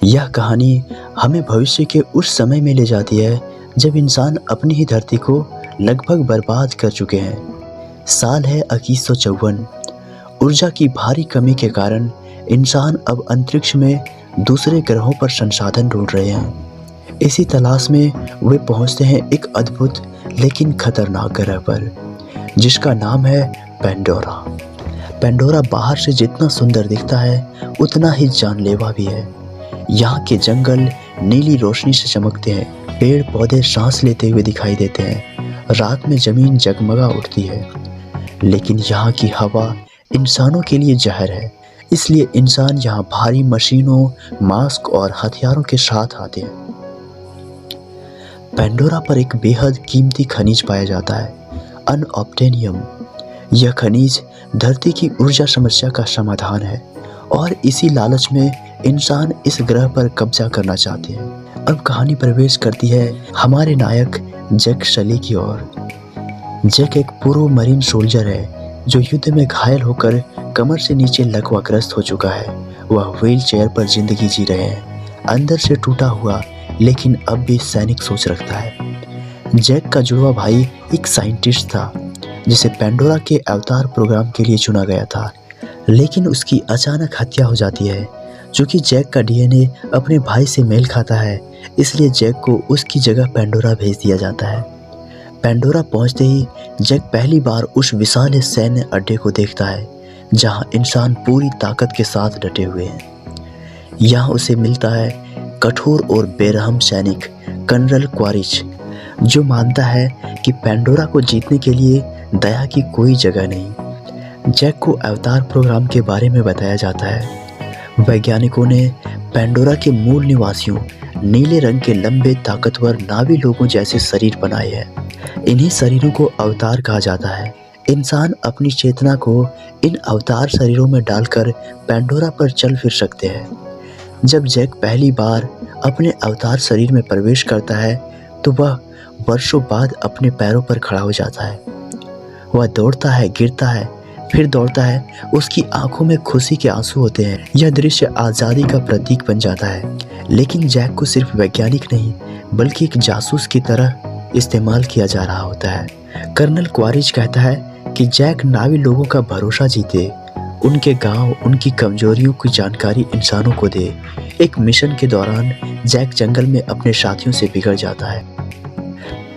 यह कहानी हमें भविष्य के उस समय में ले जाती है जब इंसान अपनी ही धरती को लगभग बर्बाद कर चुके हैं। साल है 2154। ऊर्जा की भारी कमी के कारण इंसान अब अंतरिक्ष में दूसरे ग्रहों पर संसाधन ढूंढ रहे हैं। इसी तलाश में वे पहुंचते हैं एक अद्भुत लेकिन खतरनाक ग्रह पर, जिसका नाम है पेंडोरा। पेंडोरा बाहर से जितना सुंदर दिखता है उतना ही जानलेवा भी है। यहाँ के जंगल नीली रोशनी से चमकते हैं, पेड़ पौधे सांस लेते हुए दिखाई देते हैं, रात में जमीन जगमगा उठती है। लेकिन यहाँ की हवा इंसानों के लिए जहर है, इसलिए इंसान यहाँ भारी मशीनों, मास्क और हथियारों के साथ आते हैं। पेंडोरा पर एक बेहद कीमती खनिज पाया जाता है, अनऑब्टेनियम। यह खनिज धरती की ऊर्जा समस्या का समाधान है और इसी लालच में इंसान इस ग्रह पर कब्जा करना चाहते हैं। अब कहानी प्रवेश करती है हमारे नायक जैक सली की ओर। जैक एक पूर्व मरीन सोल्जर है जो युद्ध में घायल होकर कमर से नीचे लकवाग्रस्त हो चुका है। वह व्हील चेयर पर जिंदगी जी रहे हैं, अंदर से टूटा हुआ लेकिन अब भी सैनिक सोच रखता है। जैक का जुड़वा भाई एक साइंटिस्ट था जिसे पेंडोरा के अवतार प्रोग्राम के लिए चुना गया था, लेकिन उसकी अचानक हत्या हो जाती है। चूँकि जैक का डीएनए अपने भाई से मेल खाता है, इसलिए जैक को उसकी जगह पेंडोरा भेज दिया जाता है। पेंडोरा पहुंचते ही जैक पहली बार उस विशाल सैन्य अड्डे को देखता है जहां इंसान पूरी ताकत के साथ डटे हुए हैं। यहाँ उसे मिलता है कठोर और बेरहम सैनिक कर्नल क्वारिच, जो मानता है कि पेंडोरा को जीतने के लिए दया की कोई जगह नहीं। जैक को अवतार प्रोग्राम के बारे में बताया जाता है। वैज्ञानिकों ने पेंडोरा के मूल निवासियों नीले रंग के लंबे ताकतवर नावी लोगों जैसे शरीर बनाए हैं। इन्हीं शरीरों को अवतार कहा जाता है। इंसान अपनी चेतना को इन अवतार शरीरों में डालकर पेंडोरा पर चल फिर सकते हैं। जब जैक पहली बार अपने अवतार शरीर में प्रवेश करता है तो वह वर्षों बाद अपने पैरों पर खड़ा हो जाता है। वह दौड़ता है, गिरता है, फिर दौड़ता है। उसकी आंखों में खुशी के आंसू होते हैं। यह दृश्य आज़ादी का प्रतीक बन जाता है। लेकिन जैक को सिर्फ वैज्ञानिक नहीं बल्कि एक जासूस की तरह इस्तेमाल किया जा रहा होता है। कर्नल क्वारिच कहता है कि जैक नावी लोगों का भरोसा जीते, उनके गांव, उनकी कमजोरियों की जानकारी इंसानों को दे। एक मिशन के दौरान जैक जंगल में अपने साथियों से बिगड़ जाता है।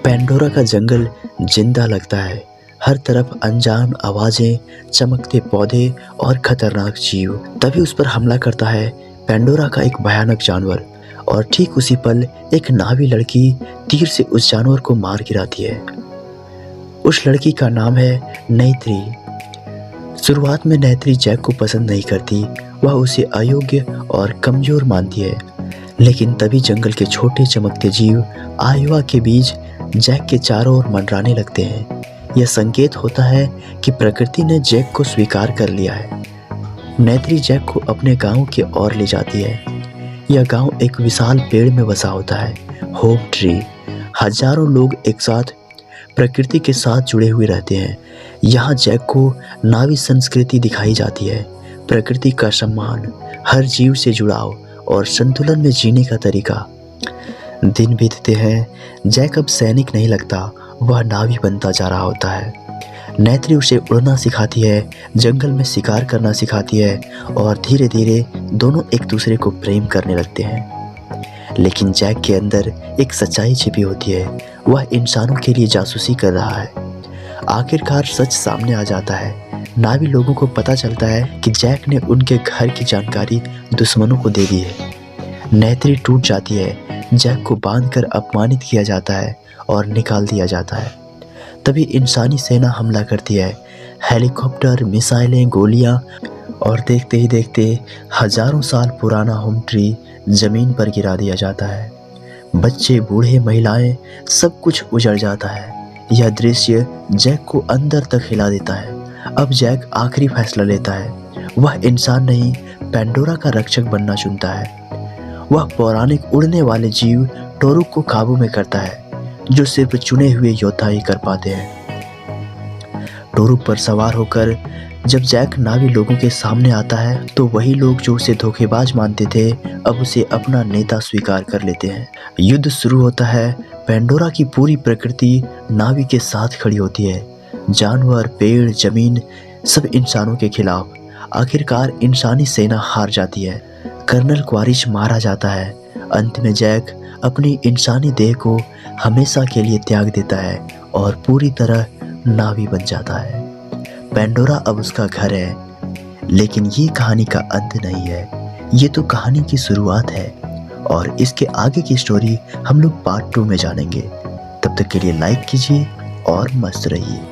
पेंडोरा का जंगल जिंदा लगता है, हर तरफ अनजान आवाजें, चमकते पौधे और खतरनाक जीव। तभी उस पर हमला करता है पेंडोरा का एक भयानक जानवर, और ठीक उसी पल एक नावी लड़की तीर से उस जानवर को मार गिराती है। उस लड़की का नाम है नैत्री। शुरुआत में नैत्री जैक को पसंद नहीं करती, वह उसे अयोग्य और कमजोर मानती है। लेकिन तभी जंगल के छोटे चमकते जीव आयुवा के बीज जैक के चारों ओर मंडराने लगते हैं। यह संकेत होता है कि प्रकृति ने जैक को स्वीकार कर लिया है। नैत्री जैक को अपने गांव की ओर ले जाती है। यह गांव एक विशाल पेड़ में बसा होता है, होम ट्री। हजारों लोग एक साथ प्रकृति के साथ जुड़े हुए रहते हैं। यहाँ जैक को नावी संस्कृति दिखाई जाती है, प्रकृति का सम्मान, हर जीव से जुड़ाव और संतुलन में जीने का तरीका। दिन बीतते हैं, जैक अब सैनिक नहीं लगता, वह नावी बनता जा रहा होता है। नैत्री उसे उड़ना सिखाती है, जंगल में शिकार करना सिखाती है और धीरे धीरे दोनों एक दूसरे को प्रेम करने लगते हैं। लेकिन जैक के अंदर एक सच्चाई छिपी होती है, वह इंसानों के लिए जासूसी कर रहा है। आखिरकार सच सामने आ जाता है। नावी लोगों को पता चलता है कि जैक ने उनके घर की जानकारी दुश्मनों को दे दी है। नैत्री टूट जाती है, जैक को बांधकर अपमानित किया जाता है और निकाल दिया जाता है। तभी इंसानी सेना हमला करती है, हेलीकॉप्टर, मिसाइलें, गोलियां, और देखते ही देखते हजारों साल पुराना होम ट्री जमीन पर गिरा दिया जाता है। बच्चे, बूढ़े, महिलाएं, सब कुछ उजड़ जाता है। यह दृश्य जैक को अंदर तक हिला देता है। अब जैक आखिरी फैसला लेता है। वह इंसान नहीं, पेंडोरा का रक्षक बनना चुनता है। वह पौराणिक उड़ने वाले जीव टोरुक को काबू में करता है, जो सिर्फ चुने हुए योद्धा ही कर पाते हैं। टोरुक पर सवार होकर जब जैक नावी लोगों के सामने आता है तो वही लोग जो उसे धोखेबाज मानते थे अब उसे अपना नेता स्वीकार कर लेते हैं। युद्ध शुरू होता है। पेंडोरा की पूरी प्रकृति नावी के साथ खड़ी होती है। जानवर, पेड़, जमीन सब इंसानों के खिलाफ। आखिरकार इंसानी सेना हार जाती है। कर्नल क्वारिश मारा जाता है। अंत में जैक अपनी इंसानी देह को हमेशा के लिए त्याग देता है और पूरी तरह नावी बन जाता है। पेंडोरा अब उसका घर है। लेकिन ये कहानी का अंत नहीं है, ये तो कहानी की शुरुआत है और इसके आगे की स्टोरी हम लोग पार्ट 2 में जानेंगे। तब तक के लिए लाइक कीजिए और मस्त रहिए।